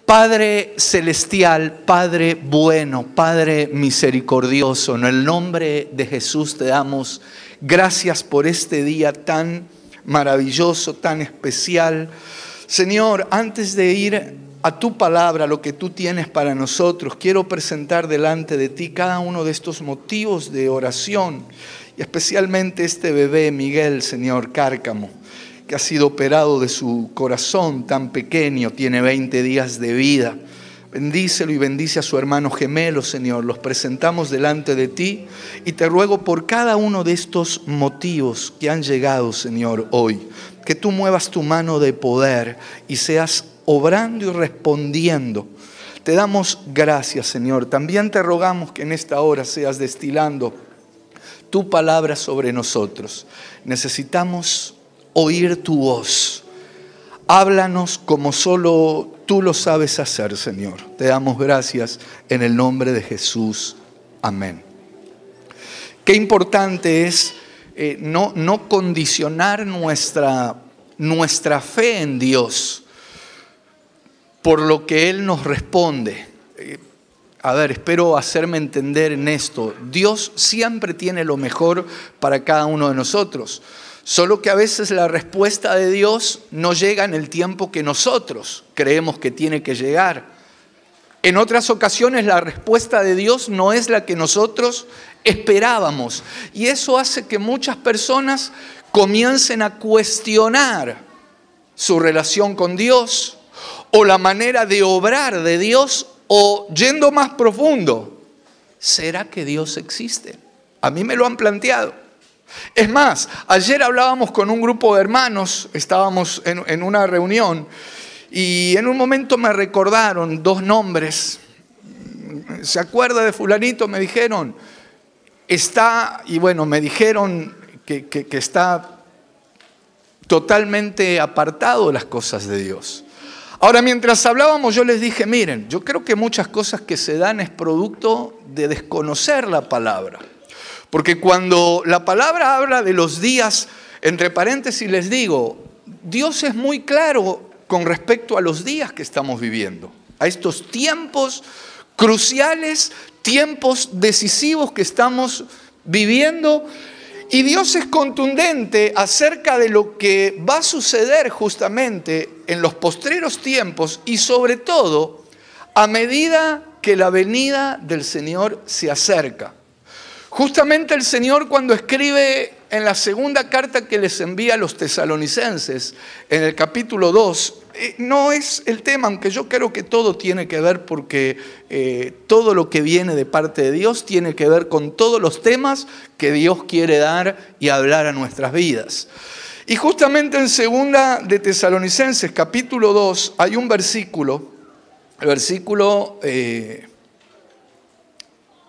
Padre celestial, Padre bueno, Padre misericordioso, en el nombre de Jesús te damos gracias por este día tan maravilloso, tan especial. Señor, antes de ir a tu palabra, lo que tú tienes para nosotros, quiero presentar delante de ti cada uno de estos motivos de oración, y especialmente este bebé Miguel, Señor, Cárcamo, que ha sido operado de su corazón tan pequeño, tiene 20 días de vida. Bendícelo y bendice a su hermano gemelo, Señor. Los presentamos delante de ti y te ruego por cada uno de estos motivos que han llegado, Señor, hoy, que tú muevas tu mano de poder y seas obrando y respondiendo. Te damos gracias, Señor. También te rogamos que en esta hora seas destilando tu palabra sobre nosotros. Necesitamos oír tu voz. Háblanos como solo tú lo sabes hacer, Señor. Te damos gracias en el nombre de Jesús. Amén. Qué importante es no condicionar nuestra fe en Dios por lo que Él nos responde. Espero hacerme entender en esto. Dios siempre tiene lo mejor para cada uno de nosotros. Solo que a veces la respuesta de Dios no llega en el tiempo que nosotros creemos que tiene que llegar. En otras ocasiones la respuesta de Dios no es la que nosotros esperábamos. Y eso hace que muchas personas comiencen a cuestionar su relación con Dios o la manera de obrar de Dios, o yendo más profundo, ¿será que Dios existe? A mí me lo han planteado. Es más, ayer hablábamos con un grupo de hermanos, estábamos en una reunión y en un momento me recordaron dos nombres. ¿Se acuerda de fulanito? Me dijeron, me dijeron que está totalmente apartado de las cosas de Dios. Ahora, mientras hablábamos, yo les dije, miren, yo creo que muchas cosas que se dan es producto de desconocer la palabra. Porque cuando la palabra habla de los días, entre paréntesis les digo, Dios es muy claro con respecto a los días que estamos viviendo, a estos tiempos cruciales, tiempos decisivos que estamos viviendo. Y Dios es contundente acerca de lo que va a suceder justamente en los postreros tiempos y sobre todo a medida que la venida del Señor se acerca. Justamente el Señor, cuando escribe en la segunda carta que les envía a los tesalonicenses, en el capítulo 2, no es el tema, aunque yo creo que todo tiene que ver, porque todo lo que viene de parte de Dios tiene que ver con todos los temas que Dios quiere dar y hablar a nuestras vidas. Y justamente en segunda de Tesalonicenses, capítulo 2, hay un versículo, el versículo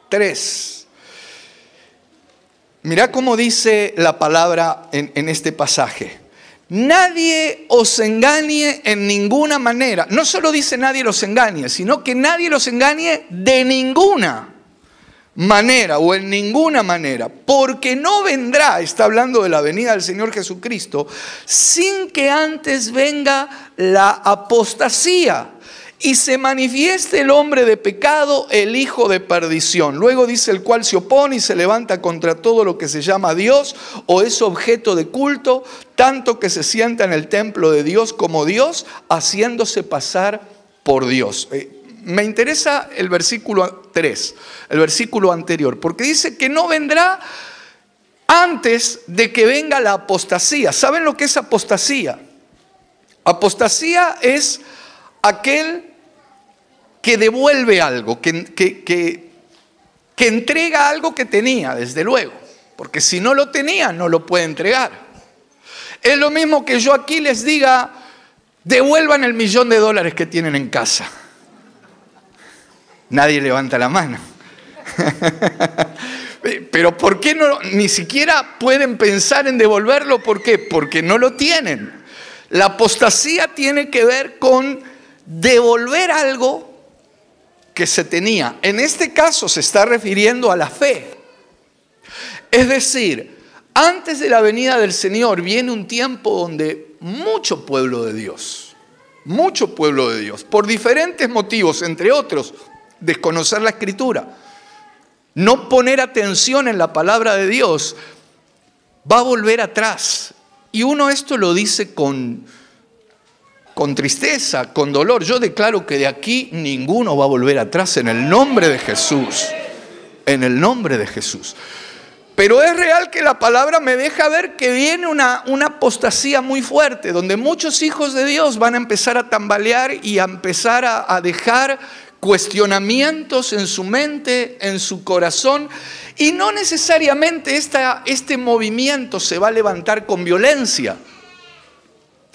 3. Mirá cómo dice la palabra en este pasaje. Nadie os engañe en ninguna manera. No solo dice nadie los engañe, sino que nadie los engañe de ninguna manera o en ninguna manera. Porque no vendrá, está hablando de la venida del Señor Jesucristo, sin que antes venga la apostasía y se manifieste el hombre de pecado, el hijo de perdición. Luego dice, el cual se opone y se levanta contra todo lo que se llama Dios o es objeto de culto, tanto que se sienta en el templo de Dios como Dios, haciéndose pasar por Dios. Me interesa el versículo 3, el versículo anterior, porque dice que no vendrá antes de que venga la apostasía. ¿Saben lo que es apostasía? Apostasía es aquel que devuelve algo, que entrega algo que tenía, desde luego. Porque si no lo tenía, no lo puede entregar. Es lo mismo que yo aquí les diga, devuelvan el $1.000.000 que tienen en casa. Nadie levanta la mano. Pero ¿por qué no? Ni siquiera pueden pensar en devolverlo. ¿Por qué? Porque no lo tienen. La apostasía tiene que ver con devolver algo que se tenía. En este caso se está refiriendo a la fe. Es decir, antes de la venida del Señor viene un tiempo donde mucho pueblo de Dios, mucho pueblo de Dios, por diferentes motivos, entre otros, desconocer la Escritura, no poner atención en la palabra de Dios, va a volver atrás. Y uno esto lo dice con tristeza, con dolor. Yo declaro que de aquí ninguno va a volver atrás en el nombre de Jesús. En el nombre de Jesús. Pero es real que la palabra me deja ver que viene una apostasía muy fuerte, donde muchos hijos de Dios van a empezar a tambalear y a empezar a dejar cuestionamientos en su mente, en su corazón, y no necesariamente este movimiento se va a levantar con violencia.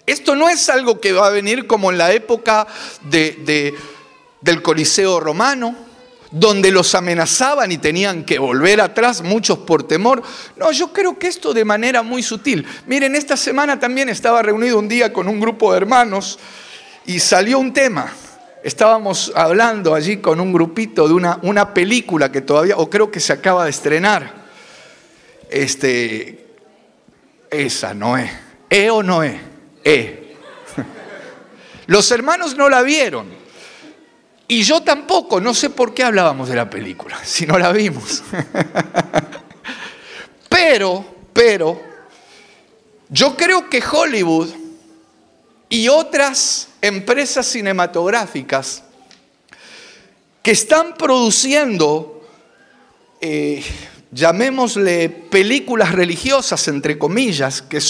Esto no es algo que va a venir como en la época del Coliseo romano, donde los amenazaban y tenían que volver atrás, muchos por temor. No, yo creo que esto de manera muy sutil. Miren, esta semana también estaba reunido un día con un grupo de hermanos y salió un tema. Estábamos hablando allí con un grupito de una película que todavía, o creo que se acaba de estrenar. Esa, Noé. ¿O Noé? Los hermanos no la vieron. Y yo tampoco, no sé por qué hablábamos de la película, si no la vimos. Pero, yo creo que Hollywood y otras empresas cinematográficas que están produciendo, llamémosle películas religiosas, entre comillas, que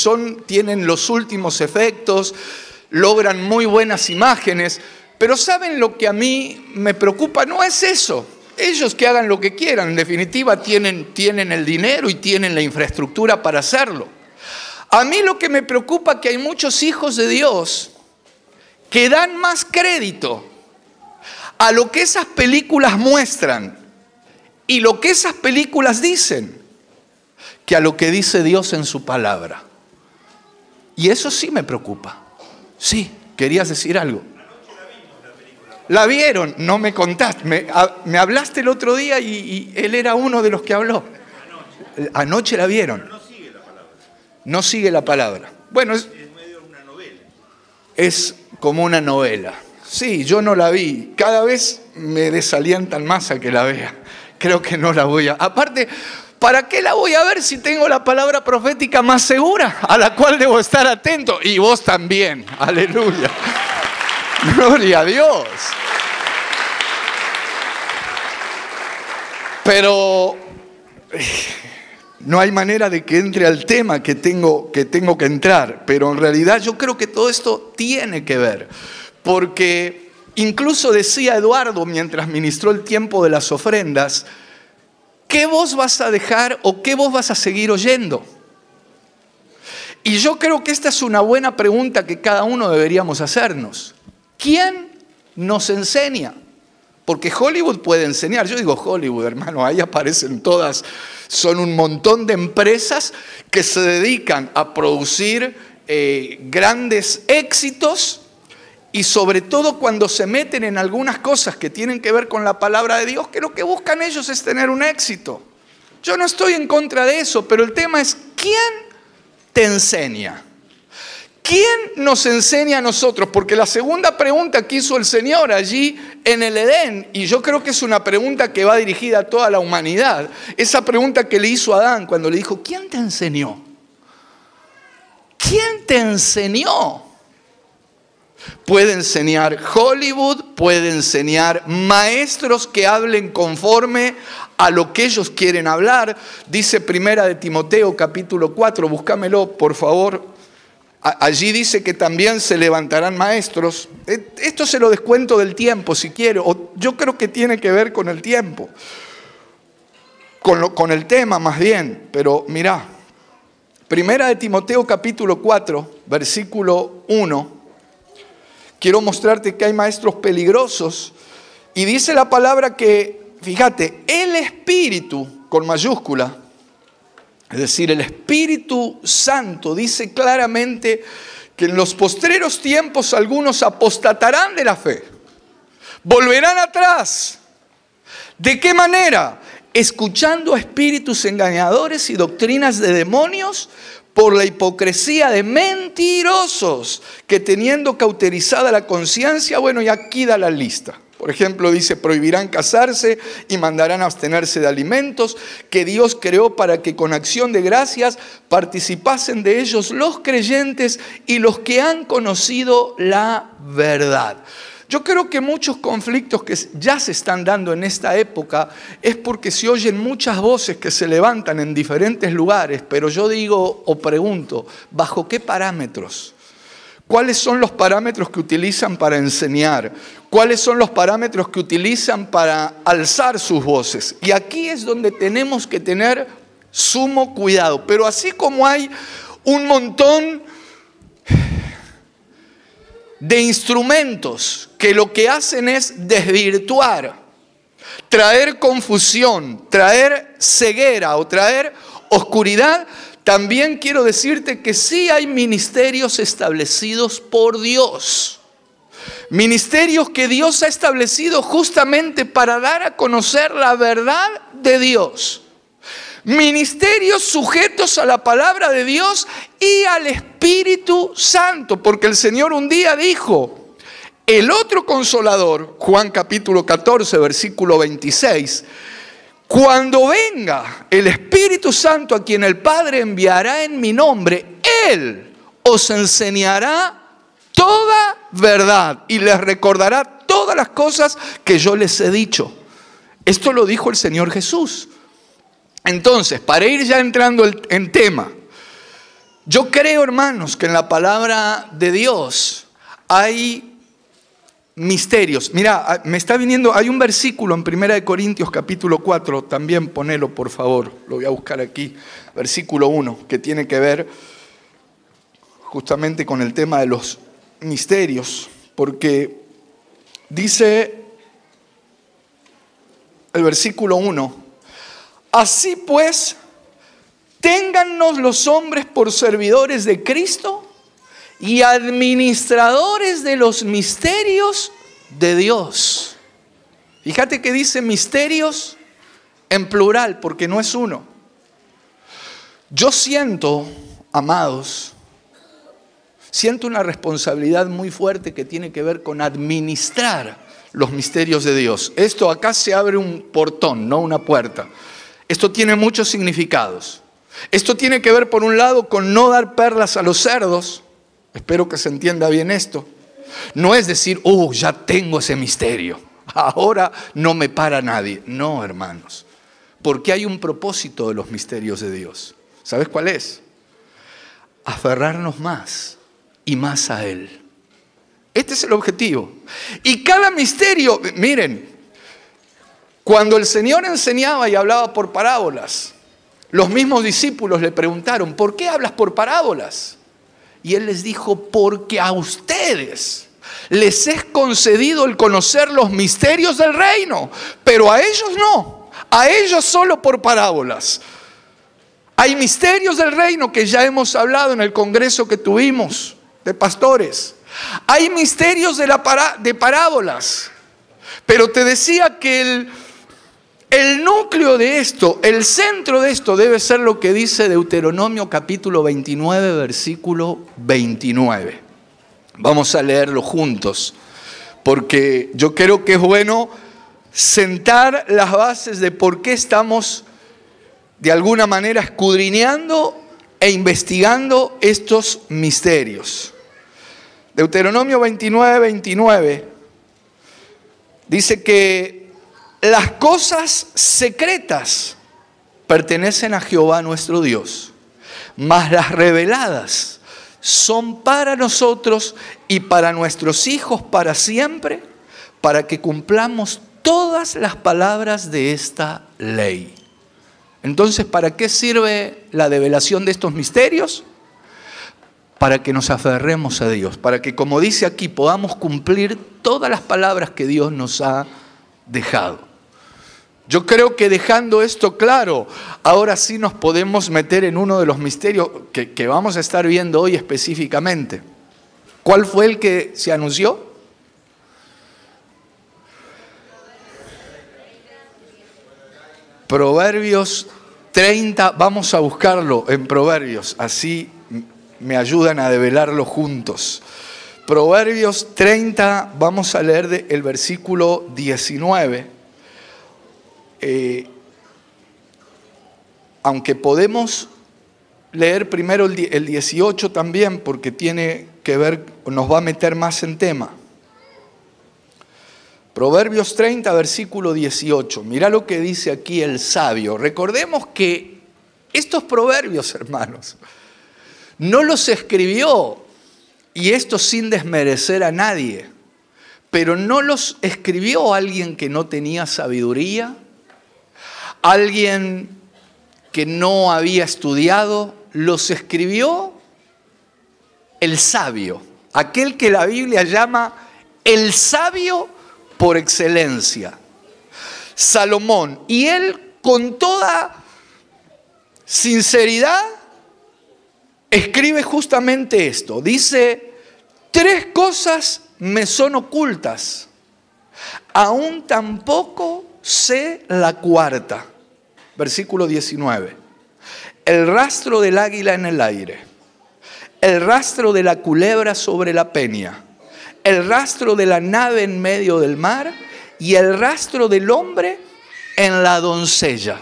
tienen los últimos efectos, logran muy buenas imágenes, pero ¿saben lo que a mí me preocupa? No es eso. Ellos que hagan lo que quieran, en definitiva tienen el dinero y tienen la infraestructura para hacerlo. A mí lo que me preocupa es que hay muchos hijos de Dios que dan más crédito a lo que esas películas muestran y lo que esas películas dicen que a lo que dice Dios en su palabra. Y eso sí me preocupa. Sí, querías decir algo. ¿La vieron? No me contaste. Me hablaste el otro día y él era uno de los que habló. Anoche la vieron. Pero no sigue la palabra. No sigue la palabra. Bueno, es medio una novela. Es como una novela. Sí, yo no la vi. Cada vez me desalientan más a que la vea. Creo que no la voy a... Aparte, ¿para qué la voy a ver si tengo la palabra profética más segura? A la cual debo estar atento. Y vos también. Aleluya. Gloria a Dios. Pero no hay manera de que entre al tema que tengo que entrar. Pero en realidad yo creo que todo esto tiene que ver. Porque incluso decía Eduardo mientras ministró el tiempo de las ofrendas, ¿qué voz vas a dejar o qué voz vas a seguir oyendo? Y yo creo que esta es una buena pregunta que cada uno deberíamos hacernos. ¿Quién nos enseña? Porque Hollywood puede enseñar. Yo digo Hollywood, hermano, ahí aparecen todas. Son un montón de empresas que se dedican a producir grandes éxitos y sobre todo cuando se meten en algunas cosas que tienen que ver con la palabra de Dios, que lo que buscan ellos es tener un éxito. Yo no estoy en contra de eso, pero el tema es ¿quién te enseña? ¿Quién nos enseña a nosotros? Porque la segunda pregunta que hizo el Señor allí en el Edén, y yo creo que es una pregunta que va dirigida a toda la humanidad, esa pregunta que le hizo a Adán cuando le dijo, ¿quién te enseñó? ¿Quién te enseñó? Puede enseñar Hollywood, puede enseñar maestros que hablen conforme a lo que ellos quieren hablar. Dice Primera de Timoteo capítulo 4, búscamelo por favor. Allí dice que también se levantarán maestros. Esto se lo descuento del tiempo si quiere, o yo creo que tiene que ver con el tiempo, con el tema más bien. Pero mirá, Primera de Timoteo capítulo 4, versículo 1. Quiero mostrarte que hay maestros peligrosos. Y dice la palabra que, fíjate, el Espíritu, con mayúscula, es decir, el Espíritu Santo dice claramente que en los postreros tiempos algunos apostatarán de la fe, volverán atrás. ¿De qué manera? Escuchando a espíritus engañadores y doctrinas de demonios por la hipocresía de mentirosos, que teniendo cauterizada la conciencia, bueno, y aquí da la lista. Por ejemplo, dice, prohibirán casarse y mandarán abstenerse de alimentos que Dios creó para que con acción de gracias participasen de ellos los creyentes y los que han conocido la verdad. Yo creo que muchos conflictos que ya se están dando en esta época es porque se oyen muchas voces que se levantan en diferentes lugares, pero yo digo o pregunto, ¿bajo qué parámetros? ¿Cuáles son los parámetros que utilizan para enseñar? ¿Cuáles son los parámetros que utilizan para alzar sus voces? Y aquí es donde tenemos que tener sumo cuidado. Pero así como hay un montón de instrumentos que lo que hacen es desvirtuar, traer confusión, traer ceguera o traer oscuridad, también quiero decirte que sí hay ministerios establecidos por Dios. Ministerios que Dios ha establecido justamente para dar a conocer la verdad de Dios. Ministerios sujetos a la palabra de Dios y al Espíritu Santo. Porque el Señor un día dijo, el otro consolador, Juan capítulo 14, versículo 26, cuando venga el Espíritu Santo a quien el Padre enviará en mi nombre, Él os enseñará toda verdad y les recordará todas las cosas que yo les he dicho. Esto lo dijo el Señor Jesús. Entonces, para ir ya entrando en tema, yo creo, hermanos, que en la palabra de Dios hay misterios. Mira, me está viniendo, hay un versículo en 1 Corintios capítulo 4, también ponelo por favor, lo voy a buscar aquí, versículo 1, que tiene que ver justamente con el tema de los misterios, porque dice el versículo 1, así pues, téngannos los hombres por servidores de Cristo y administradores de los misterios de Dios. Fíjate que dice misterios en plural, porque no es uno. Yo siento, amados, siento una responsabilidad muy fuerte que tiene que ver con administrar los misterios de Dios. Esto acá se abre un portón, no una puerta. Esto tiene muchos significados. Esto tiene que ver, por un lado, con no dar perlas a los cerdos. Espero que se entienda bien esto. No es decir, ya tengo ese misterio, ahora no me para nadie. No, hermanos, porque hay un propósito de los misterios de Dios. ¿Sabes cuál es? Aferrarnos más y más a Él. Este es el objetivo. Y cada misterio, miren, cuando el Señor enseñaba y hablaba por parábolas, los mismos discípulos le preguntaron, ¿por qué hablas por parábolas? Y Él les dijo, porque a ustedes les es concedido el conocer los misterios del reino, pero a ellos no, a ellos solo por parábolas. Hay misterios del reino que ya hemos hablado en el congreso que tuvimos de pastores. Hay misterios de parábolas, pero te decía que el núcleo de esto, el centro de esto debe ser lo que dice Deuteronomio capítulo 29, versículo 29. Vamos a leerlo juntos, porque yo creo que es bueno sentar las bases de por qué estamos de alguna manera escudriñando e investigando estos misterios. Deuteronomio 29, 29 dice que las cosas secretas pertenecen a Jehová nuestro Dios, mas las reveladas son para nosotros y para nuestros hijos para siempre, para que cumplamos todas las palabras de esta ley. Entonces, ¿para qué sirve la develación de estos misterios? Para que nos aferremos a Dios, para que, como dice aquí, podamos cumplir todas las palabras que Dios nos ha dejado. Yo creo que dejando esto claro, ahora sí nos podemos meter en uno de los misterios que vamos a estar viendo hoy específicamente. ¿Cuál fue el que se anunció? Proverbios 30, vamos a buscarlo en Proverbios, así me ayudan a develarlo juntos. Proverbios 30, vamos a leer el versículo 19. Aunque podemos leer primero el 18 también, porque tiene que ver, nos va a meter más en tema. Proverbios 30, versículo 18. Mira lo que dice aquí el sabio. Recordemos que estos proverbios, hermanos, no los escribió, y esto sin desmerecer a nadie, pero no los escribió alguien que no tenía sabiduría, alguien que no había estudiado, los escribió el sabio, aquel que la Biblia llama el sabio por excelencia, Salomón. Y él, con toda sinceridad, escribe justamente esto. Dice: 3 cosas me son ocultas, aún tampoco sé la cuarta. Versículo 19. El rastro del águila en el aire, el rastro de la culebra sobre la peña, el rastro de la nave en medio del mar y el rastro del hombre en la doncella.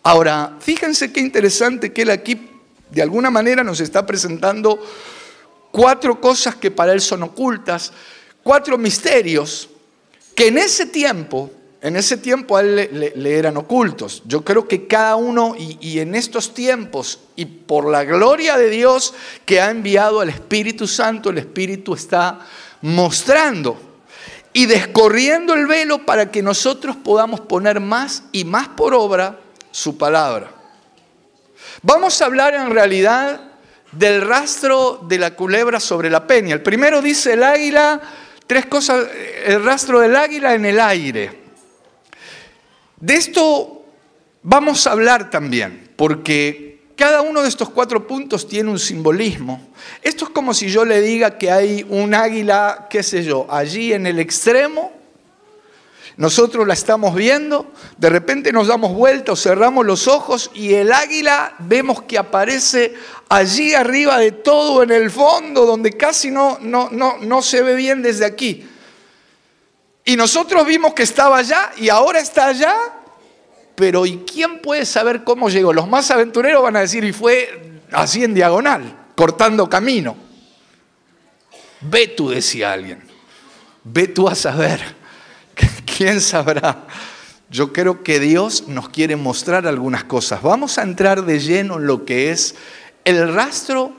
Ahora, fíjense qué interesante que él aquí de alguna manera nos está presentando 4 cosas que para él son ocultas, 4 misterios que en ese tiempo a él le eran ocultos. Yo creo que cada uno, y en estos tiempos, y por la gloria de Dios que ha enviado al Espíritu Santo, el Espíritu está mostrando y descorriendo el velo para que nosotros podamos poner más y más por obra su palabra. Vamos a hablar en realidad del rastro de la culebra sobre la peña. El primero dice el águila, 3 cosas, el rastro del águila en el aire. De esto vamos a hablar también, porque cada uno de estos 4 puntos tiene un simbolismo. Esto es como si yo le diga que hay un águila, qué sé yo, allí en el extremo. Nosotros la estamos viendo, de repente nos damos vuelta o cerramos los ojos y el águila vemos que aparece allí arriba de todo, en el fondo, donde casi no se ve bien desde aquí. Y nosotros vimos que estaba allá y ahora está allá, pero ¿y quién puede saber cómo llegó? Los más aventureros van a decir, y fue así en diagonal, cortando camino. Ve tú, decía alguien, ve tú a saber. ¿Quién sabrá? Yo creo que Dios nos quiere mostrar algunas cosas. Vamos a entrar de lleno en lo que es el rastro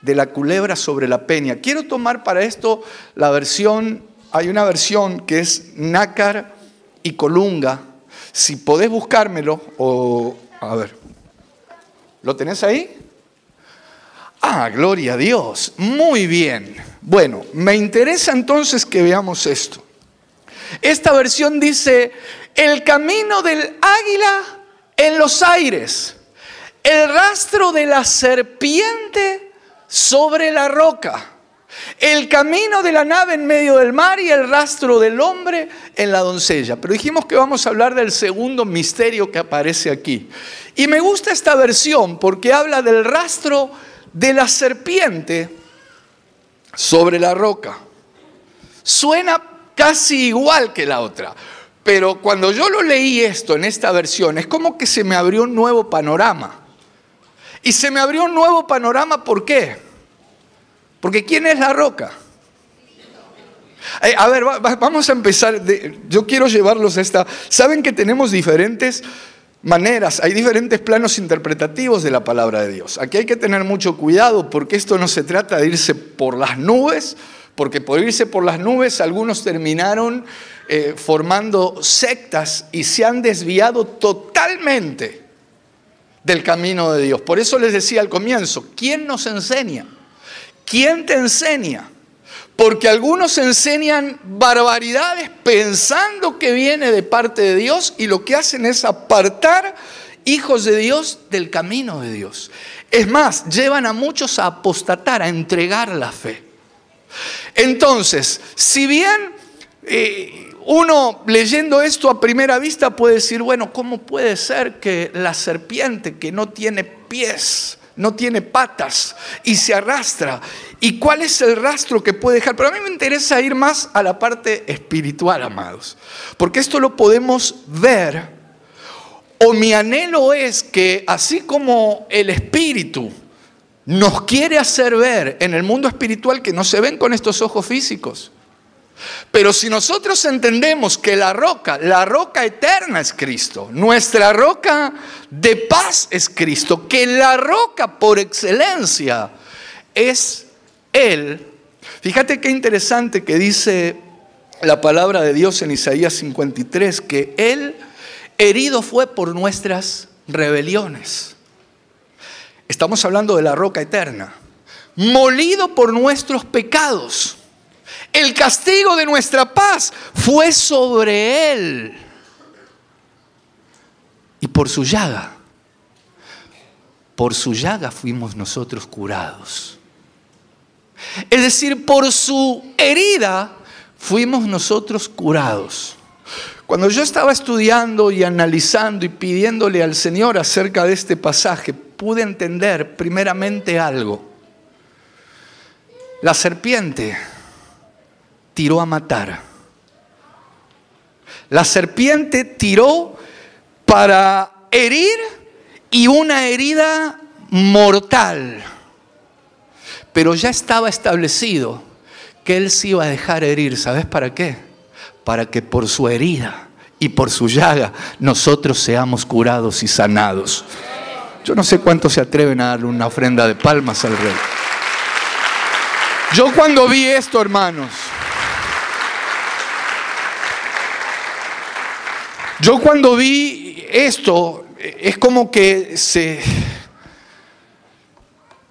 de la culebra sobre la peña. Quiero tomar para esto la versión, hay una versión que es nácar y colunga. Si podés buscármelo, o a ver, ¿lo tenés ahí? Ah, gloria a Dios, muy bien. Bueno, me interesa entonces que veamos esto. Esta versión dice: el camino del águila en los aires, el rastro de la serpiente sobre la roca, el camino de la nave en medio del mar y el rastro del hombre en la doncella. Pero dijimos que vamos a hablar del segundo misterio que aparece aquí. Y me gusta esta versión porque habla del rastro de la serpiente sobre la roca. Suena casi igual que la otra, pero cuando yo lo leí esto en esta versión, es como que se me abrió un nuevo panorama. Y se me abrió un nuevo panorama, ¿por qué? Porque ¿quién es la roca? A ver, vamos a empezar. Yo quiero llevarlos a esta. Saben que tenemos diferentes maneras, hay diferentes planos interpretativos de la palabra de Dios. Aquí hay que tener mucho cuidado porque esto no se trata de irse por las nubes, porque por irse por las nubes algunos terminaron formando sectas y se han desviado totalmente del camino de Dios. Por eso les decía al comienzo, ¿quién nos enseña? ¿Quién te enseña? Porque algunos enseñan barbaridades pensando que viene de parte de Dios y lo que hacen es apartar hijos de Dios del camino de Dios. Es más, llevan a muchos a apostatar, a entregar la fe. Entonces, si bien Uno leyendo esto a primera vista puede decir, bueno, ¿cómo puede ser que la serpiente que no tiene pies, no tiene patas y se arrastra? ¿Y cuál es el rastro que puede dejar? Pero a mí me interesa ir más a la parte espiritual, amados, porque esto lo podemos ver, o mi anhelo es que así como el Espíritu nos quiere hacer ver en el mundo espiritual que no se ven con estos ojos físicos, pero si nosotros entendemos que la roca eterna es Cristo, nuestra roca de paz es Cristo, que la roca por excelencia es Él. Fíjate qué interesante que dice la palabra de Dios en Isaías 53, que Él herido fue por nuestras rebeliones. Estamos hablando de la roca eterna. Molido por nuestros pecados. El castigo de nuestra paz fue sobre Él. Y por su llaga fuimos nosotros curados. Es decir, por su herida fuimos nosotros curados. Cuando yo estaba estudiando y analizando y pidiéndole al Señor acerca de este pasaje, pude entender primeramente algo. La serpiente tiró a matar. La serpiente tiró para herir, y una herida mortal. Pero ya estaba establecido que Él se iba a dejar herir. ¿Sabes para qué? Para que por su herida y por su llaga nosotros seamos curados y sanados. Yo no sé cuántos se atreven a darle una ofrenda de palmas al Rey. Yo cuando vi esto, hermanos, es como que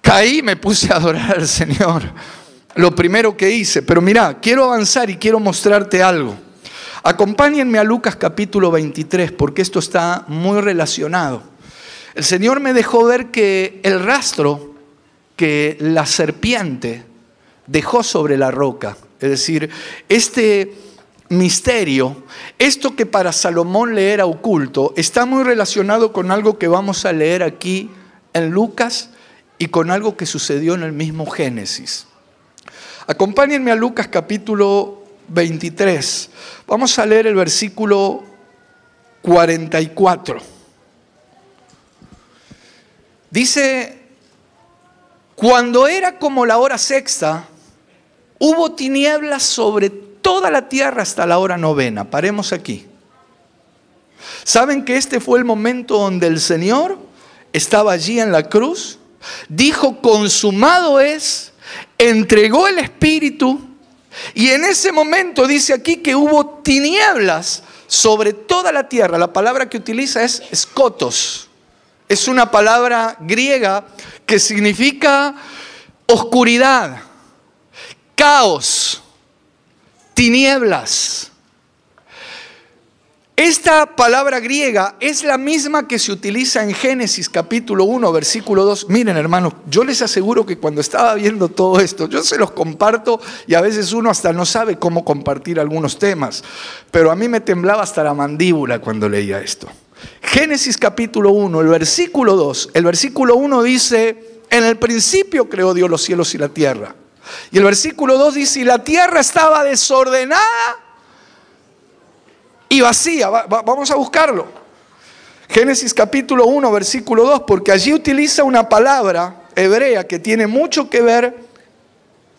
caí, me puse a adorar al Señor. Lo primero que hice. Pero mira, quiero avanzar y quiero mostrarte algo. Acompáñenme a Lucas capítulo 23, porque esto está muy relacionado. El Señor me dejó ver que el rastro que la serpiente dejó sobre la roca, es decir, este misterio, esto que para Salomón le era oculto, está muy relacionado con algo que vamos a leer aquí en Lucas y con algo que sucedió en el mismo Génesis. Acompáñenme a Lucas capítulo 23. Vamos a leer el versículo 44. Dice: cuando era como la hora sexta, hubo tinieblas sobre toda la tierra hasta la hora novena. Paremos aquí. ¿Saben que este fue el momento donde el Señor estaba allí en la cruz? Dijo: consumado es, entregó el Espíritu, y en ese momento dice aquí que hubo tinieblas sobre toda la tierra. La palabra que utiliza es skotos. Es una palabra griega que significa oscuridad, caos, tinieblas. Esta palabra griega es la misma que se utiliza en Génesis capítulo 1, versículo 2. Miren, hermanos, yo les aseguro que cuando estaba viendo todo esto, yo se los comparto y a veces uno hasta no sabe cómo compartir algunos temas, pero a mí me temblaba hasta la mandíbula cuando leía esto. Génesis capítulo 1, el versículo 2. El versículo 1 dice: en el principio creó Dios los cielos y la tierra. Y el versículo 2 dice: y la tierra estaba desordenada y vacía. Vamos a buscarlo. Génesis capítulo 1, versículo 2, porque allí utiliza una palabra hebrea que tiene mucho que ver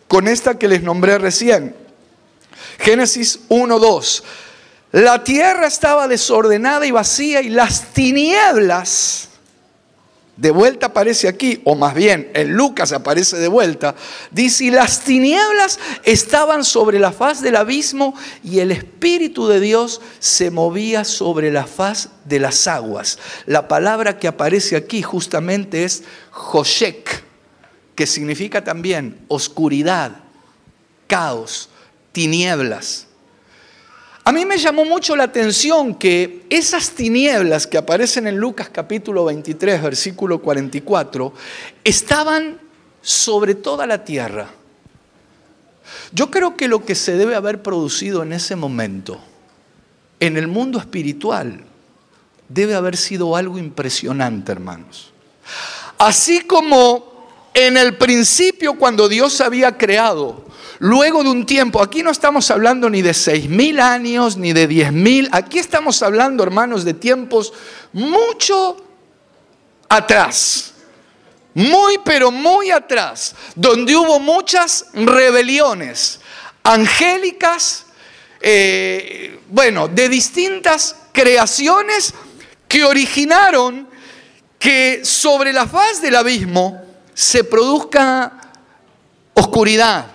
con esta que les nombré recién. Génesis 1, 2. La tierra estaba desordenada y vacía, y las tinieblas, de vuelta aparece aquí, o más bien en Lucas aparece de vuelta, dice: y las tinieblas estaban sobre la faz del abismo, y el Espíritu de Dios se movía sobre la faz de las aguas. La palabra que aparece aquí justamente es Joshek, que significa también oscuridad, caos, tinieblas. A mí me llamó mucho la atención que esas tinieblas que aparecen en Lucas capítulo 23, versículo 44, estaban sobre toda la tierra. Yo creo que lo que se debe haber producido en ese momento, en el mundo espiritual, debe haber sido algo impresionante, hermanos. Así como en el principio, cuando Dios había creado, luego de un tiempo, aquí no estamos hablando ni de 6.000 años, ni de 10.000, aquí estamos hablando, hermanos, de tiempos mucho atrás, muy pero muy atrás, donde hubo muchas rebeliones angélicas, de distintas creaciones que originaron que sobre la faz del abismo se produzca oscuridad,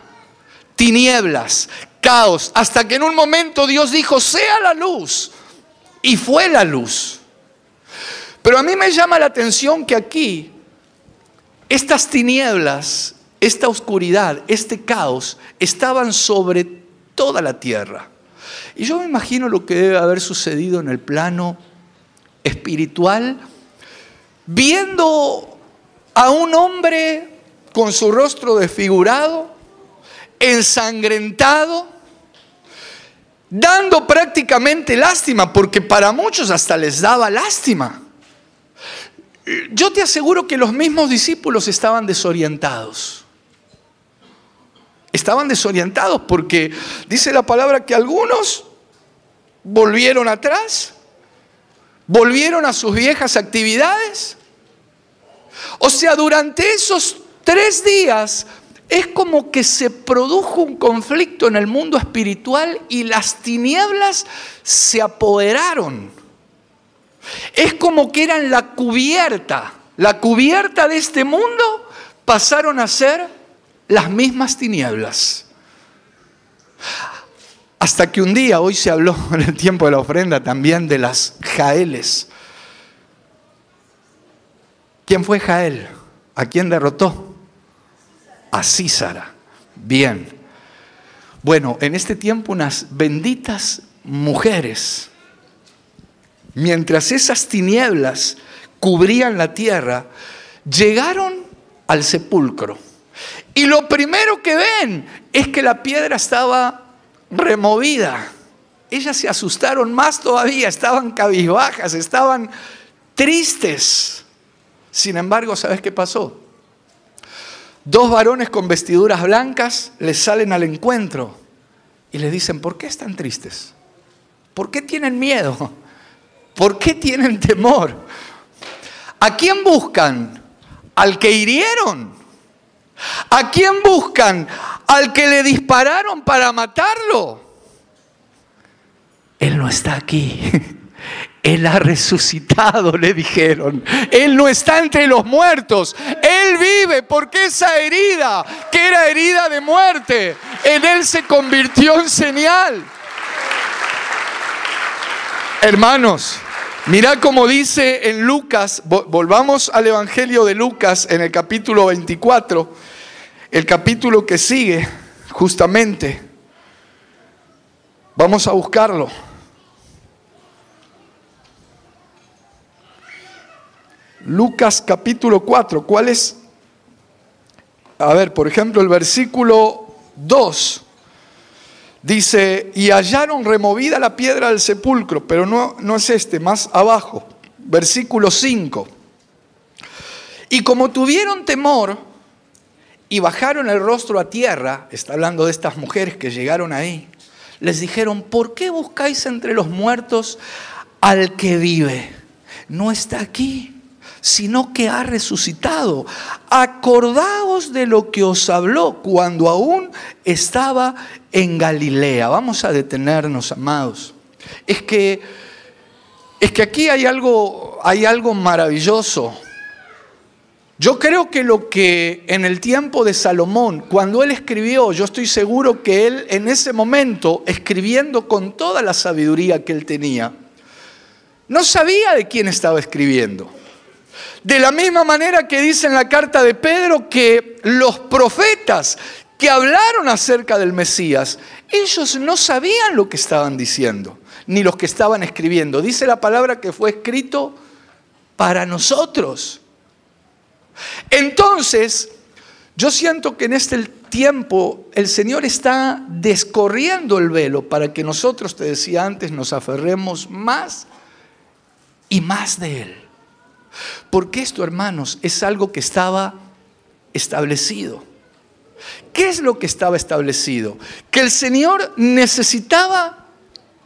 tinieblas, caos, hasta que en un momento Dios dijo, sea la luz, y fue la luz. Pero a mí me llama la atención que aquí, estas tinieblas, esta oscuridad, este caos, estaban sobre toda la tierra. Y yo me imagino lo que debe haber sucedido en el plano espiritual, viendo a un hombre con su rostro desfigurado, ensangrentado, dando prácticamente lástima, porque para muchos hasta les daba lástima. Yo te aseguro que los mismos discípulos estaban desorientados. Estaban desorientados porque dice la palabra que algunos volvieron atrás, volvieron a sus viejas actividades. O sea, durante esos 3 días es como que se produjo un conflicto en el mundo espiritual y las tinieblas se apoderaron. Es como que eran la cubierta de este mundo, pasaron a ser las mismas tinieblas. Hasta que un día, hoy se habló en el tiempo de la ofrenda también de las Jaeles. ¿Quién fue Jael? ¿A quién derrotó? A Sísara. Bien. Bueno, en este tiempo unas benditas mujeres, mientras esas tinieblas cubrían la tierra, llegaron al sepulcro. Y lo primero que ven es que la piedra estaba removida. Ellas se asustaron más todavía, estaban cabizbajas, estaban tristes. Sin embargo, ¿sabes qué pasó? 2 varones con vestiduras blancas les salen al encuentro y les dicen, ¿por qué están tristes? ¿Por qué tienen miedo? ¿Por qué tienen temor? ¿A quién buscan? ¿Al que hirieron? ¿A quién buscan? ¿Al que le dispararon para matarlo? Él no está aquí. Él ha resucitado, le dijeron. Él no está entre los muertos. Él vive porque esa herida, que era herida de muerte, en Él se convirtió en señal. Hermanos, mirá cómo dice en Lucas, volvamos al Evangelio de Lucas en el capítulo 24, el capítulo que sigue, justamente. Vamos a buscarlo. Lucas capítulo 4, ¿cuál es? A ver, por ejemplo, el versículo 2 dice, y hallaron removida la piedra del sepulcro, pero no es este, más abajo, versículo 5. Y como tuvieron temor y bajaron el rostro a tierra, está hablando de estas mujeres que llegaron ahí, les dijeron, ¿por qué buscáis entre los muertos al que vive? No está aquí, sino que ha resucitado. Acordaos de lo que os habló cuando aún estaba en Galilea. Vamos a detenernos, amados. Es que aquí hay algo maravilloso. Yo creo que lo que en el tiempo de Salomón, cuando él escribió, yo estoy seguro que él en ese momento, escribiendo con toda la sabiduría que él tenía, no sabía de quién estaba escribiendo. De la misma manera que dice en la carta de Pedro que los profetas que hablaron acerca del Mesías, ellos no sabían lo que estaban diciendo, ni los que estaban escribiendo. Dice la palabra que fue escrito para nosotros. Entonces, yo siento que en este tiempo el Señor está descorriendo el velo para que nosotros, te decía antes, nos aferremos más y más de Él. Porque esto, hermanos, es algo que estaba establecido. ¿Qué es lo que estaba establecido? Que el Señor necesitaba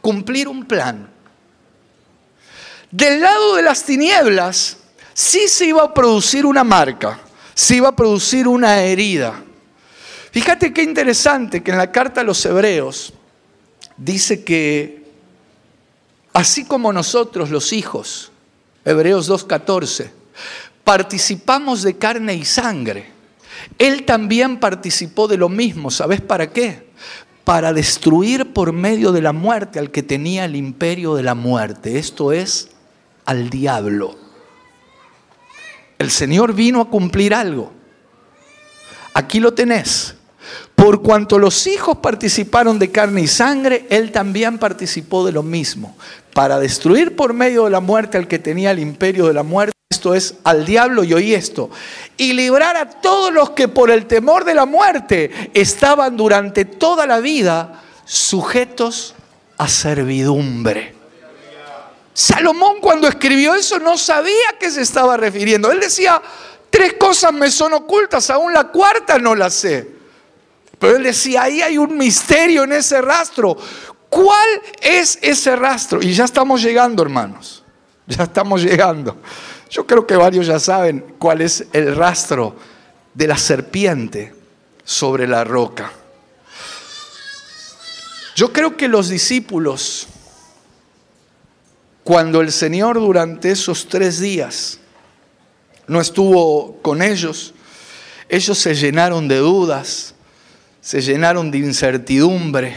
cumplir un plan. Del lado de las tinieblas, sí se iba a producir una marca, se iba a producir una herida. Fíjate qué interesante que en la carta a los Hebreos dice que así como nosotros los hijos, Hebreos 2:14, participamos de carne y sangre, Él también participó de lo mismo. ¿Sabes para qué? Para destruir por medio de la muerte al que tenía el imperio de la muerte, esto es, al diablo. El Señor vino a cumplir algo. Aquí lo tenés. Por cuanto los hijos participaron de carne y sangre, Él también participó de lo mismo, para destruir por medio de la muerte al que tenía el imperio de la muerte, esto es, al diablo, y oí esto, y librar a todos los que por el temor de la muerte estaban durante toda la vida sujetos a servidumbre. Salomón, cuando escribió eso, no sabía a qué se estaba refiriendo. Él decía, 3 cosas me son ocultas, aún la cuarta no la sé. Pero él decía, ahí hay un misterio en ese rastro. ¿Cuál es ese rastro? Y ya estamos llegando, hermanos. Ya estamos llegando. Yo creo que varios ya saben cuál es el rastro de la serpiente sobre la roca. Yo creo que los discípulos, cuando el Señor durante esos 3 días no estuvo con ellos, ellos se llenaron de dudas, se llenaron de incertidumbre.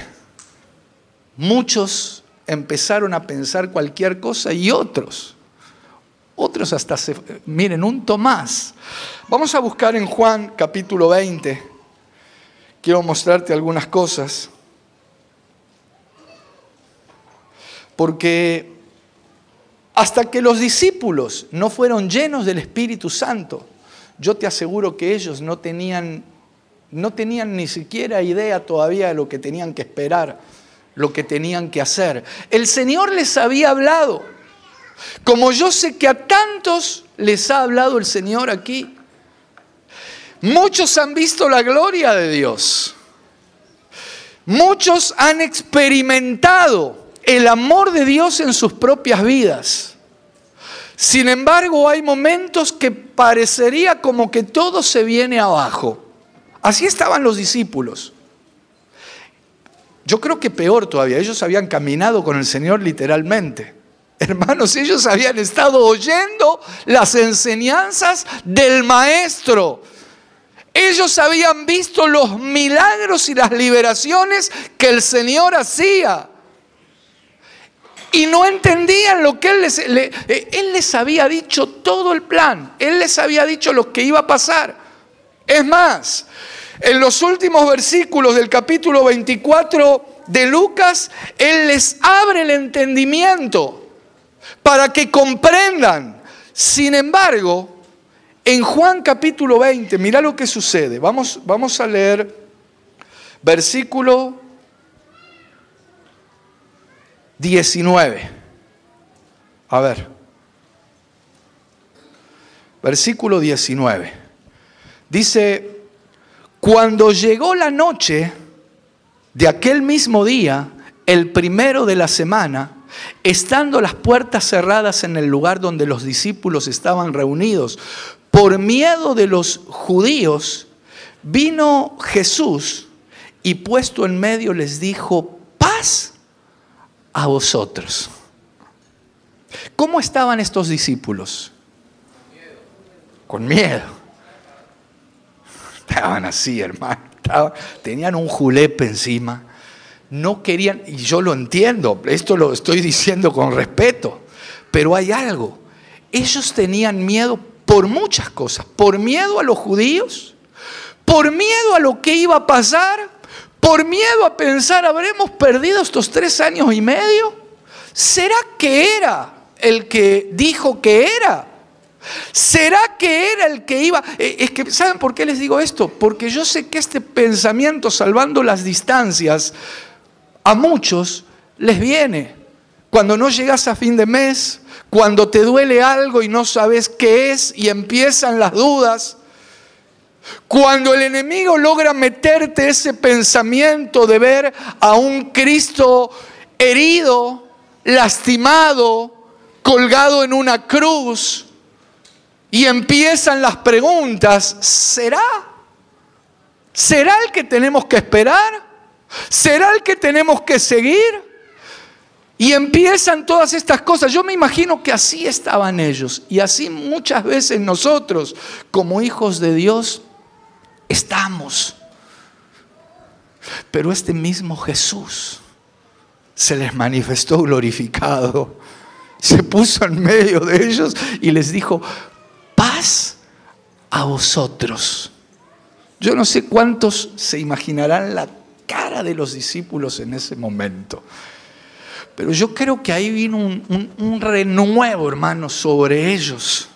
Muchos empezaron a pensar cualquier cosa y otros hasta miren, un Tomás. Vamos a buscar en Juan capítulo 20. Quiero mostrarte algunas cosas. Porque hasta que los discípulos no fueron llenos del Espíritu Santo, yo te aseguro que ellos no tenían ni siquiera idea todavía de lo que tenían que esperar, lo que tenían que hacer. El Señor les había hablado, como yo sé que a tantos les ha hablado el Señor aquí. Muchos han visto la gloria de Dios. Muchos han experimentado el amor de Dios en sus propias vidas. Sin embargo, hay momentos que parecería como que todo se viene abajo. Así estaban los discípulos. Yo creo que peor todavía, ellos habían caminado con el Señor literalmente. Hermanos, ellos habían estado oyendo las enseñanzas del Maestro. Ellos habían visto los milagros y las liberaciones que el Señor hacía. Y no entendían lo que Él les había dicho todo el plan. Él les había dicho lo que iba a pasar. Es más, en los últimos versículos del capítulo 24 de Lucas, Él les abre el entendimiento para que comprendan. Sin embargo, en Juan capítulo 20, mira lo que sucede. Vamos a leer versículo 19. A ver. Versículo 19. Dice, cuando llegó la noche de aquel mismo día, el primero de la semana, estando las puertas cerradas en el lugar donde los discípulos estaban reunidos, por miedo de los judíos, vino Jesús y puesto en medio les dijo, paz a vosotros. ¿Cómo estaban estos discípulos? Con miedo. Estaban así, hermano. Tenían un julepe encima. No querían, y yo lo entiendo, esto lo estoy diciendo con respeto, pero hay algo. Ellos tenían miedo por muchas cosas. Por miedo a los judíos, por miedo a lo que iba a pasar, por miedo a pensar, ¿habremos perdido estos 3 años y medio? ¿Será que era el que dijo que era? ¿Será que era el que iba? Es que, ¿saben por qué les digo esto? Porque yo sé que este pensamiento, salvando las distancias, a muchos les viene. Cuando no llegas a fin de mes, cuando te duele algo y no sabes qué es y empiezan las dudas. Cuando el enemigo logra meterte ese pensamiento de ver a un Cristo herido, lastimado, colgado en una cruz, y empiezan las preguntas, ¿será? ¿Será el que tenemos que esperar? ¿Será el que tenemos que seguir? Y empiezan todas estas cosas. Yo me imagino que así estaban ellos, y así muchas veces nosotros, como hijos de Dios, estamos. Pero este mismo Jesús se les manifestó glorificado, se puso en medio de ellos y les dijo: paz a vosotros. Yo no sé cuántos se imaginarán la cara de los discípulos en ese momento, pero yo creo que ahí vino un renuevo, hermanos, sobre ellos.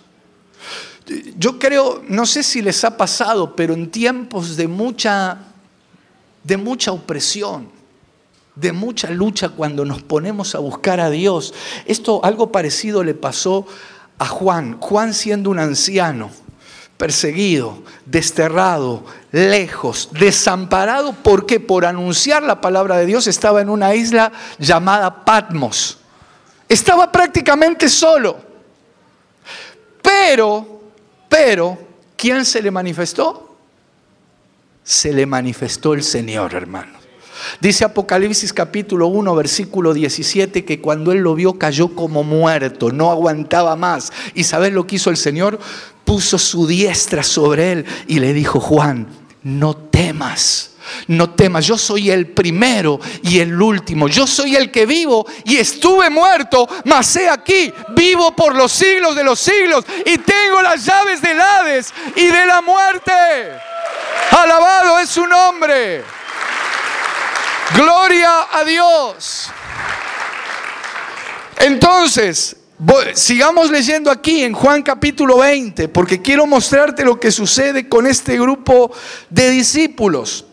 Yo creo, no sé si les ha pasado, pero en tiempos de mucha opresión, de mucha lucha, cuando nos ponemos a buscar a Dios, algo parecido le pasó a Juan. Juan, siendo un anciano, perseguido, desterrado, lejos, desamparado. ¿Por qué? Por anunciar la palabra de Dios. Estaba en una isla llamada Patmos. Estaba prácticamente solo. Pero, ¿quién se le manifestó? Se le manifestó el Señor, hermano. Dice Apocalipsis capítulo 1, versículo 17, que cuando él lo vio cayó como muerto, no aguantaba más. ¿Y sabes lo que hizo el Señor? Puso su diestra sobre él y le dijo: Juan, no temas, no temas, yo soy el primero y el último, yo soy el que vivo y estuve muerto, mas he aquí, vivo por los siglos de los siglos y tengo las llaves del Hades y de la muerte. Alabado es su nombre. Gloria a Dios. Entonces, sigamos leyendo aquí en Juan capítulo 20, porque quiero mostrarte lo que sucede con este grupo de discípulos.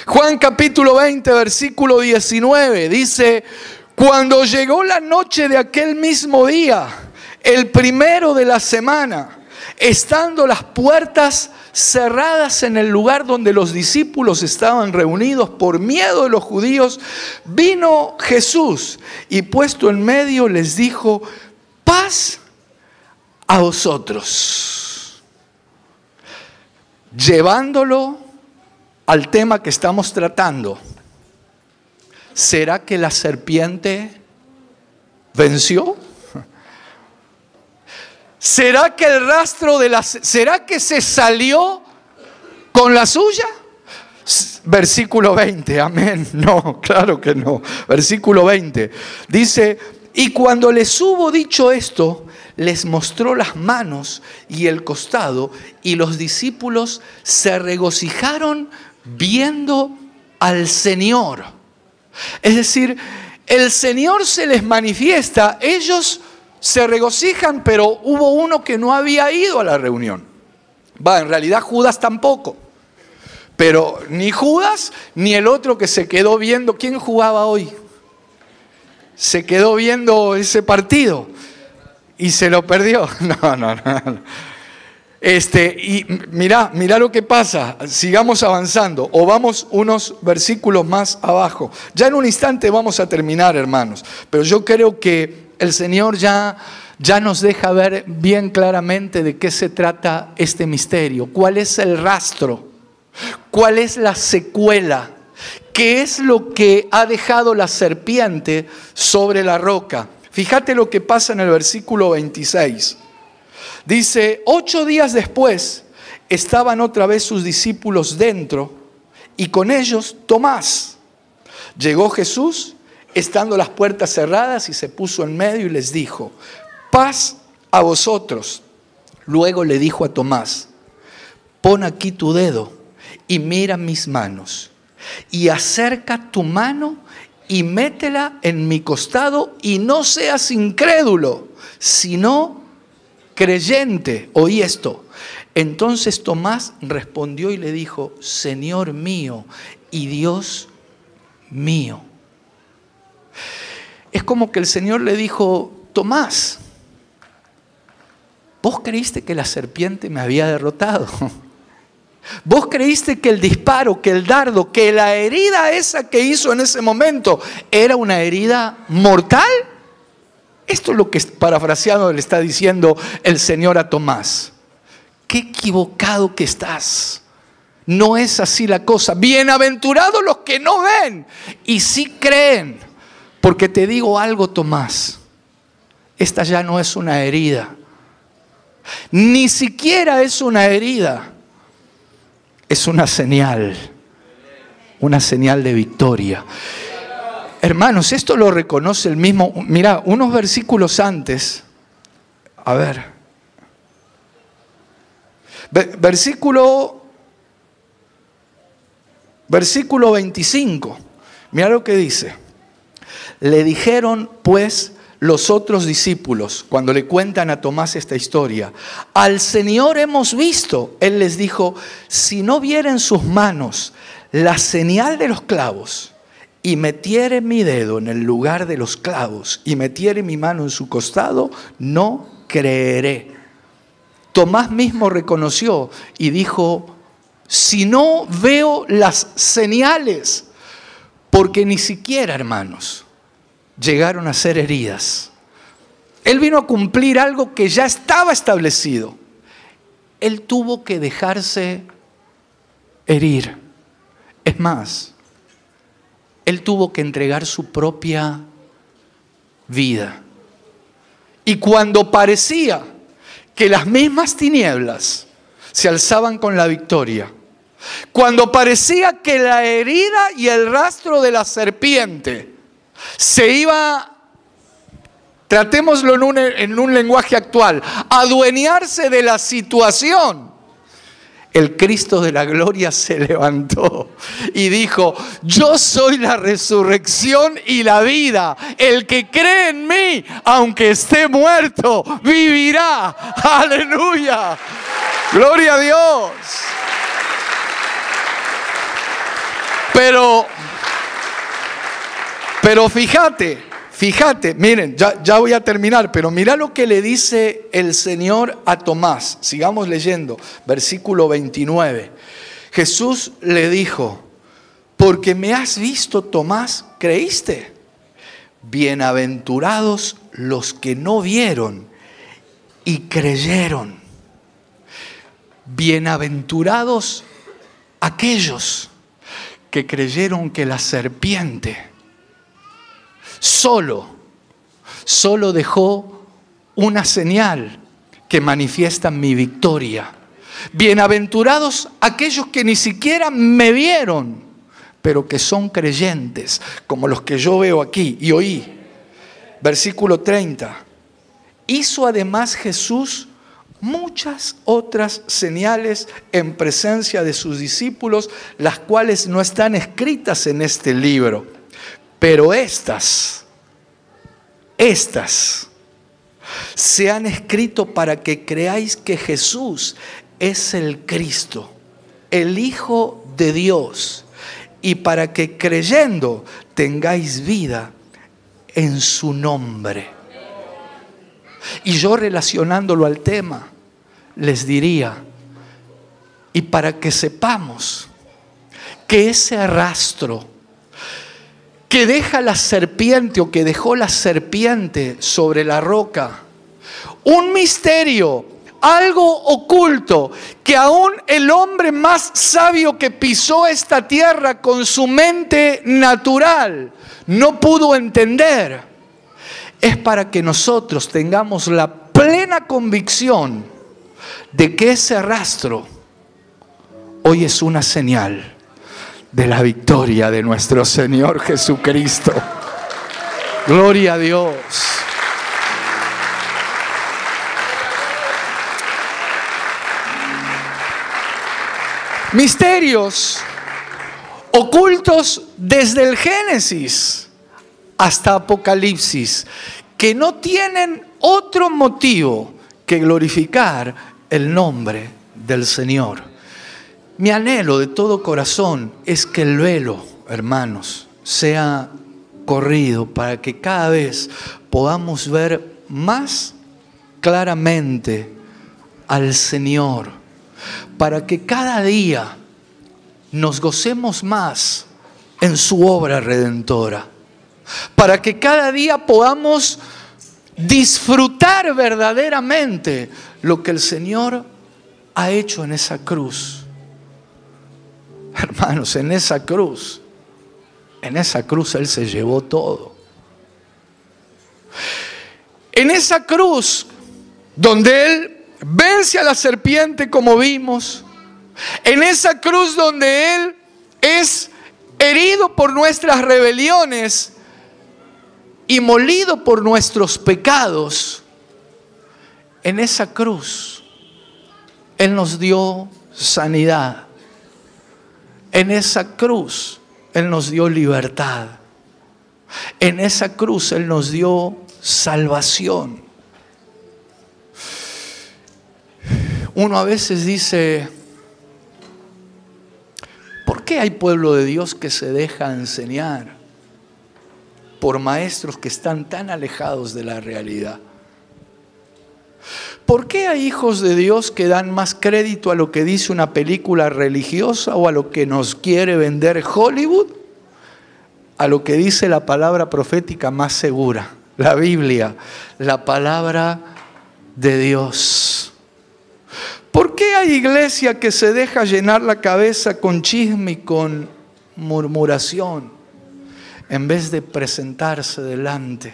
Juan capítulo 20, versículo 19, dice: cuando llegó la noche de aquel mismo día, el primero de la semana, estando las puertas cerradas en el lugar donde los discípulos estaban reunidos por miedo de los judíos, vino Jesús y puesto en medio les dijo: paz a vosotros. Llevándolo al tema que estamos tratando, ¿será que la serpiente venció? ¿Será que el rastro será que se salió con la suya? Versículo 20, amén. No, claro que no. Versículo 20 dice: y cuando les hubo dicho esto, les mostró las manos y el costado, y los discípulos se regocijaron viendo al Señor. Es decir, el Señor se les manifiesta, ellos se regocijan, pero hubo uno que no había ido a la reunión. En realidad Judas tampoco. Pero ni Judas ni el otro que se quedó viendo. ¿Quién jugaba hoy? Se quedó viendo ese partido y se lo perdió. No. Y mirá lo que pasa. Sigamos avanzando, o vamos unos versículos más abajo. Ya en un instante vamos a terminar, hermanos. Pero yo creo que el Señor ya nos deja ver bien claramente de qué se trata este misterio. ¿Cuál es el rastro? ¿Cuál es la secuela? ¿Qué es lo que ha dejado la serpiente sobre la roca? Fíjate lo que pasa en el versículo 26. Dice: 8 días después estaban otra vez sus discípulos dentro y con ellos Tomás. Llegó Jesús, estando las puertas cerradas, y se puso en medio y les dijo: paz a vosotros. Luego le dijo a Tomás: pon aquí tu dedo y mira mis manos, y acerca tu mano y métela en mi costado, y no seas incrédulo, sino creyente. Oí esto. Entonces Tomás respondió y le dijo: Señor mío y Dios mío. Es como que el Señor le dijo: Tomás, vos creíste que la serpiente me había derrotado. Vos creíste que el disparo, que el dardo, que la herida esa que hizo en ese momento era una herida mortal. Esto es lo que, parafraseado, le está diciendo el Señor a Tomás. Qué equivocado que estás. No es así la cosa. Bienaventurados los que no ven y sí creen. Porque te digo algo, Tomás. Esta ya no es una herida. Ni siquiera es una herida. Es una señal de victoria. Hermanos, esto lo reconoce el mismo. Mira, unos versículos antes. A ver. Versículo 25. Mira lo que dice. Le dijeron pues los otros discípulos, cuando le cuentan a Tomás esta historia: al Señor hemos visto. Él les dijo: si no viera en sus manos la señal de los clavos, y metiere mi dedo en el lugar de los clavos, y metiere mi mano en su costado, no creeré. Tomás mismo reconoció y dijo: si no veo las señales, porque ni siquiera, hermanos, llegaron a ser heridas. Él vino a cumplir algo que ya estaba establecido. Él tuvo que dejarse herir. Es más, Él tuvo que entregar su propia vida. Y cuando parecía que las mismas tinieblas se alzaban con la victoria, cuando parecía que la herida y el rastro de la serpiente se iba, tratémoslo en un lenguaje actual, a adueñarse de la situación, el Cristo de la gloria se levantó y dijo: yo soy la resurrección y la vida. El que cree en mí, aunque esté muerto, vivirá. Aleluya. Gloria a Dios. Pero fíjate, miren, ya voy a terminar, pero mira lo que le dice el Señor a Tomás. Sigamos leyendo, versículo 29. Jesús le dijo: porque me has visto, Tomás, creíste. Bienaventurados los que no vieron y creyeron. Bienaventurados aquellos que creyeron que la serpiente solo dejó una señal que manifiesta mi victoria. Bienaventurados aquellos que ni siquiera me vieron, pero que son creyentes, como los que yo veo aquí y oí. Versículo 30. Hizo además Jesús muchas otras señales en presencia de sus discípulos, las cuales no están escritas en este libro. Pero estas se han escrito para que creáis que Jesús es el Cristo, el Hijo de Dios, y para que creyendo tengáis vida en su nombre. Y yo, relacionándolo al tema, les diría: y para que sepamos que ese rastro que deja la serpiente, o que dejó la serpiente sobre la roca, un misterio, algo oculto, que aún el hombre más sabio que pisó esta tierra con su mente natural no pudo entender, es para que nosotros tengamos la plena convicción de que ese rastro hoy es una señal de la victoria de nuestro Señor Jesucristo. Gloria a Dios. Misterios ocultos desde el Génesis hasta Apocalipsis, que no tienen otro motivo que glorificar el nombre del Señor. Mi anhelo de todo corazón es que el velo, hermanos, sea corrido para que cada vez podamos ver más claramente al Señor, para que cada día nos gocemos más en su obra redentora, para que cada día podamos disfrutar verdaderamente lo que el Señor ha hecho en esa cruz. Hermanos, en esa cruz Él se llevó todo. En esa cruz donde Él vence a la serpiente, como vimos, en esa cruz donde Él es herido por nuestras rebeliones y molido por nuestros pecados, en esa cruz Él nos dio sanidad. En esa cruz Él nos dio libertad. En esa cruz Él nos dio salvación. Uno a veces dice, ¿por qué hay pueblo de Dios que se deja enseñar por maestros que están tan alejados de la realidad? ¿Por qué hay hijos de Dios que dan más crédito a lo que dice una película religiosa o a lo que nos quiere vender Hollywood, a lo que dice la palabra profética más segura, la Biblia, la palabra de Dios? ¿Por qué hay iglesia que se deja llenar la cabeza con chisme y con murmuración en vez de presentarse delante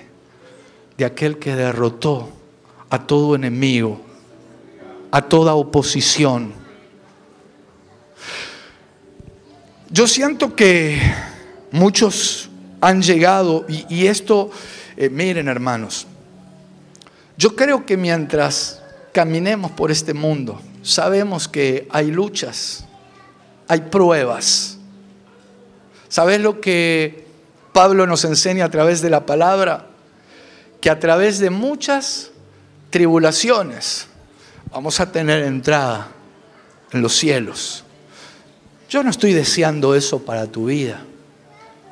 de aquel que derrotó a todo enemigo, a toda oposición? Yo siento que muchos han llegado y esto, miren hermanos, yo creo que mientras caminemos por este mundo, sabemos que hay luchas, hay pruebas. ¿Sabes lo que Pablo nos enseña a través de la palabra? Que a través de muchas tribulaciones vamos a tener entrada en los cielos. Yo no estoy deseando eso para tu vida,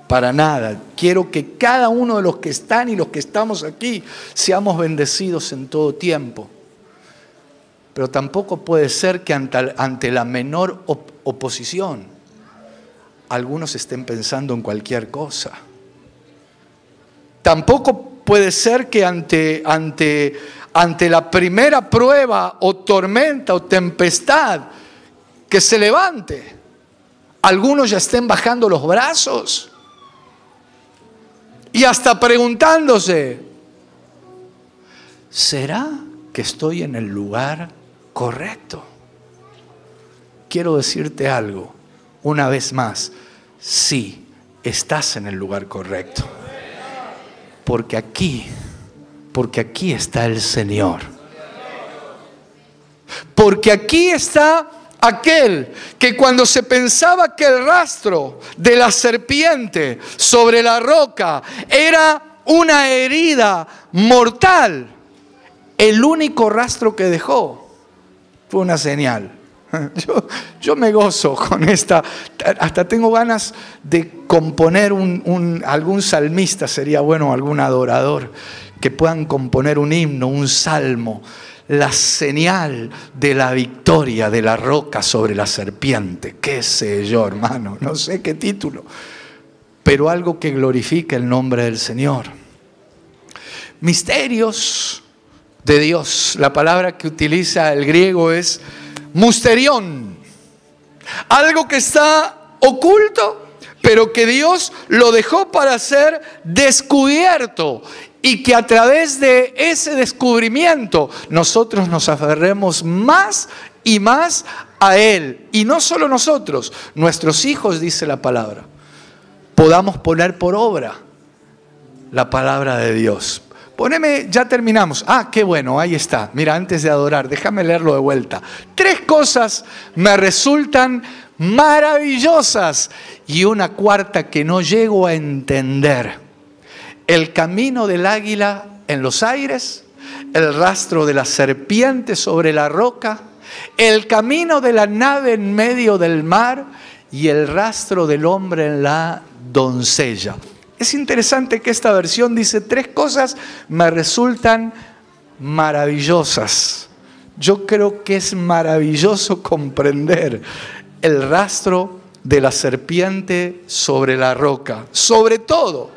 para nada. Quiero que cada uno de los que están y los que estamos aquí seamos bendecidos en todo tiempo. Pero tampoco puede ser que ante la menor oposición algunos estén pensando en cualquier cosa. Tampoco puede ser que ante la primera prueba o tormenta o tempestad que se levante, algunos ya estén bajando los brazos y hasta preguntándose, ¿será que estoy en el lugar correcto? Quiero decirte algo, una vez más, sí, estás en el lugar correcto. Porque aquí está el Señor. Porque aquí está aquel que cuando se pensaba que el rastro de la serpiente sobre la roca era una herida mortal, el único rastro que dejó fue una señal. Yo me gozo con esta, hasta tengo ganas de componer algún salmista, sería bueno, algún adorador, que puedan componer un himno, un salmo, la señal de la victoria de la roca sobre la serpiente, qué sé yo, hermano, no sé qué título, pero algo que glorifique el nombre del Señor. Misterios de Dios, la palabra que utiliza el griego es musterión, algo que está oculto, pero que Dios lo dejó para ser descubierto y que a través de ese descubrimiento nosotros nos aferremos más y más a Él. Y no solo nosotros, nuestros hijos, dice la palabra, podamos poner por obra la palabra de Dios. Poneme, ya terminamos. Ah, qué bueno, ahí está. Mira, antes de adorar, déjame leerlo de vuelta. 3 cosas me resultan maravillosas y una cuarta que no llego a entender. El camino del águila en los aires, el rastro de la serpiente sobre la roca, el camino de la nave en medio del mar y el rastro del hombre en la doncella. Es interesante que esta versión dice 3 cosas me resultan maravillosas. Yo creo que es maravilloso comprender el rastro de la serpiente sobre la roca. Sobre todo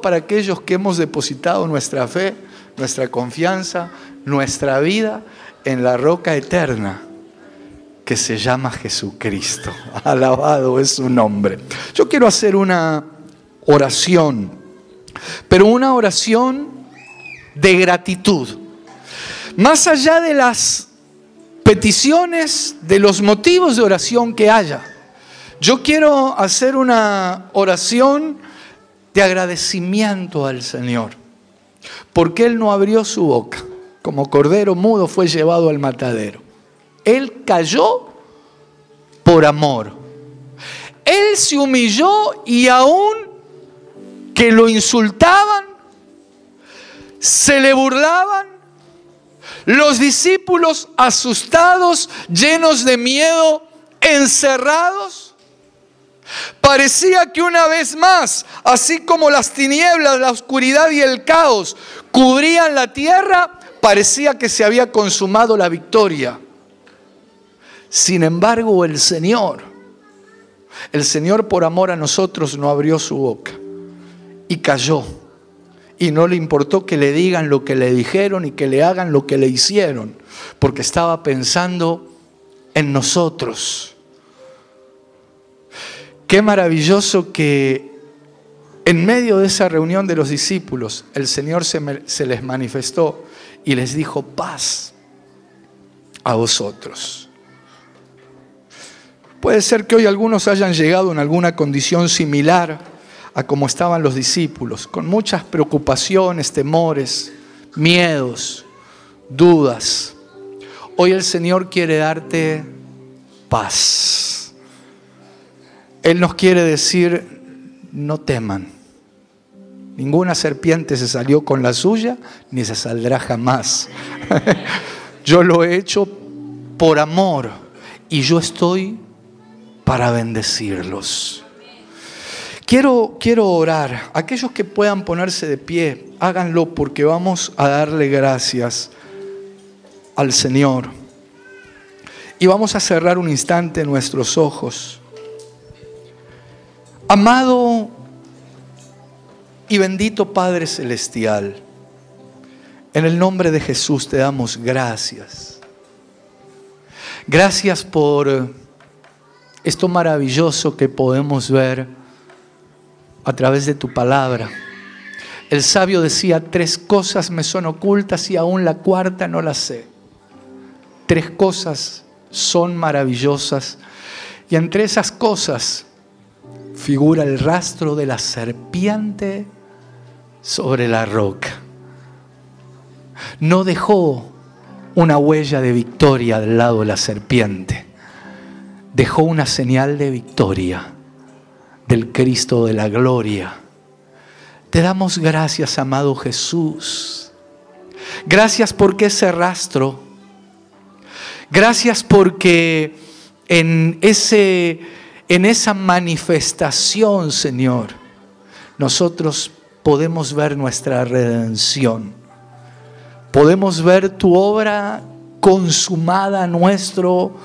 para aquellos que hemos depositado nuestra fe, nuestra confianza, nuestra vida en la roca eterna que se llama Jesucristo. Alabado es su nombre. Yo quiero hacer una oración, pero una oración de gratitud. Más allá de las peticiones, de los motivos de oración que haya, yo quiero hacer una oración de agradecimiento al Señor, porque Él no abrió su boca. Como cordero mudo fue llevado al matadero. Él cayó por amor. Él se humilló y aún que lo insultaban, se le burlaban, los discípulos asustados, llenos de miedo, encerrados, parecía que una vez más, así como las tinieblas, la oscuridad y el caos cubrían la tierra, parecía que se había consumado la victoria. Sin embargo, el Señor por amor a nosotros no abrió su boca y cayó. Y no le importó que le digan lo que le dijeron y que le hagan lo que le hicieron, porque estaba pensando en nosotros. Qué maravilloso que en medio de esa reunión de los discípulos, el Señor se les manifestó y les dijo: paz a vosotros. Puede ser que hoy algunos hayan llegado en alguna condición similar a como estaban los discípulos, con muchas preocupaciones, temores, miedos, dudas. Hoy el Señor quiere darte paz. Él nos quiere decir: no teman. Ninguna serpiente se salió con la suya, ni se saldrá jamás. Yo lo he hecho por amor y yo estoy para bendecirlos. Quiero orar. Aquellos que puedan ponerse de pie, háganlo, porque vamos a darle gracias al Señor. Y vamos a cerrar un instante nuestros ojos. Amado y bendito Padre Celestial, en el nombre de Jesús te damos gracias. Gracias por esto maravilloso que podemos ver a través de tu palabra. El sabio decía: 3 cosas me son ocultas y aún la cuarta no la sé. 3 cosas son maravillosas y entre esas cosas figura el rastro de la serpiente sobre la roca. No dejó una huella de victoria del lado de la serpiente, dejó una señal de victoria del Cristo de la gloria. Te damos gracias, amado Jesús. Gracias porque ese rastro, gracias porque en esa manifestación, Señor, nosotros podemos ver nuestra redención. Podemos ver tu obra consumada a nuestro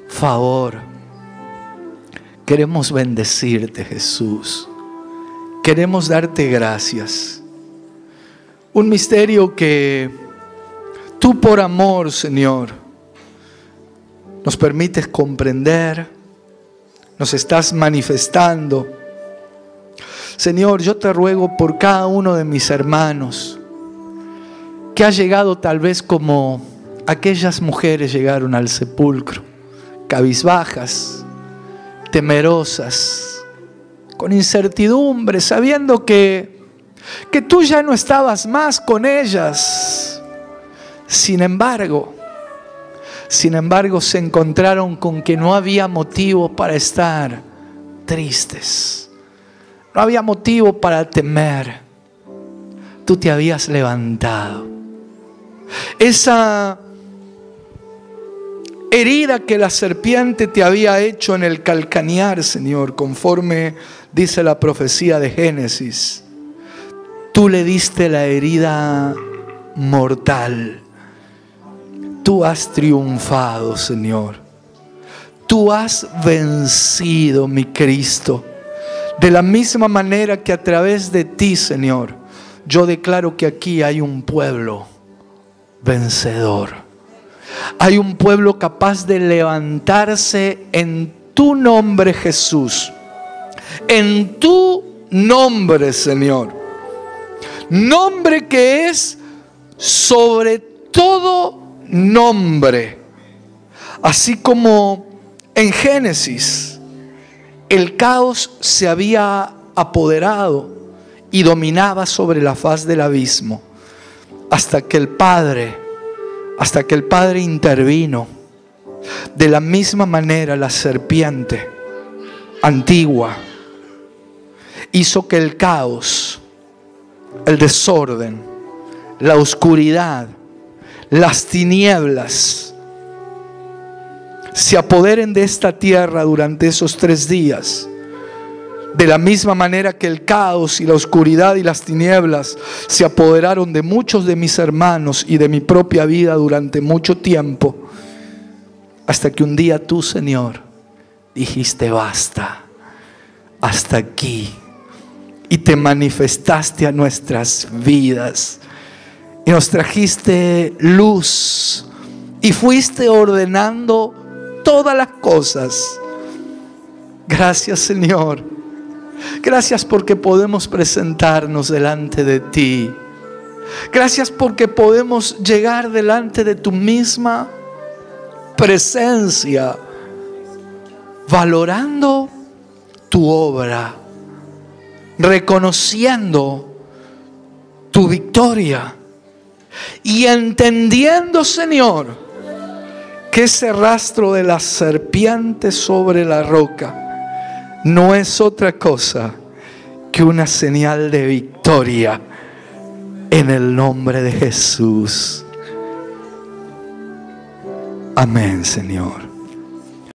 favor. Queremos bendecirte, Jesús. Queremos darte gracias. Un misterio que tú, por amor, Señor, nos permites comprender, nos estás manifestando. Señor, yo te ruego por cada uno de mis hermanos que ha llegado tal vez como aquellas mujeres llegaron al sepulcro, cabizbajas, temerosas, con incertidumbre, sabiendo que tú ya no estabas más con ellas. Sin embargo, se encontraron con que no había motivo para estar tristes. No había motivo para temer. Tú te habías levantado. esa herida que la serpiente te había hecho en el calcañar, Señor, conforme dice la profecía de Génesis, tú le diste la herida mortal. Tú has triunfado, Señor. Tú has vencido, mi Cristo. De la misma manera que a través de ti, Señor, yo declaro que aquí hay un pueblo vencedor. Hay un pueblo capaz de levantarse en tu nombre, Jesús. En tu nombre, Señor. Nombre que es sobre todo nombre. Así como en Génesis el caos se había apoderado y dominaba sobre la faz del abismo, hasta que el Padre intervino. De la misma manera la serpiente antigua hizo que el caos, el desorden, la oscuridad, las tinieblas se apoderen de esta tierra durante esos 3 días. De la misma manera que el caos y la oscuridad y las tinieblas se apoderaron de muchos de mis hermanos y de mi propia vida durante mucho tiempo, hasta que un día tú, Señor, dijiste basta, hasta aquí, y te manifestaste a nuestras vidas y nos trajiste luz y fuiste ordenando todas las cosas. Gracias, Señor. Gracias porque podemos presentarnos delante de ti. Gracias porque podemos llegar delante de tu misma presencia, valorando tu obra, reconociendo tu victoria y entendiendo, Señor, que ese rastro de la serpiente sobre la roca no es otra cosa que una señal de victoria en el nombre de Jesús. Amén, Señor.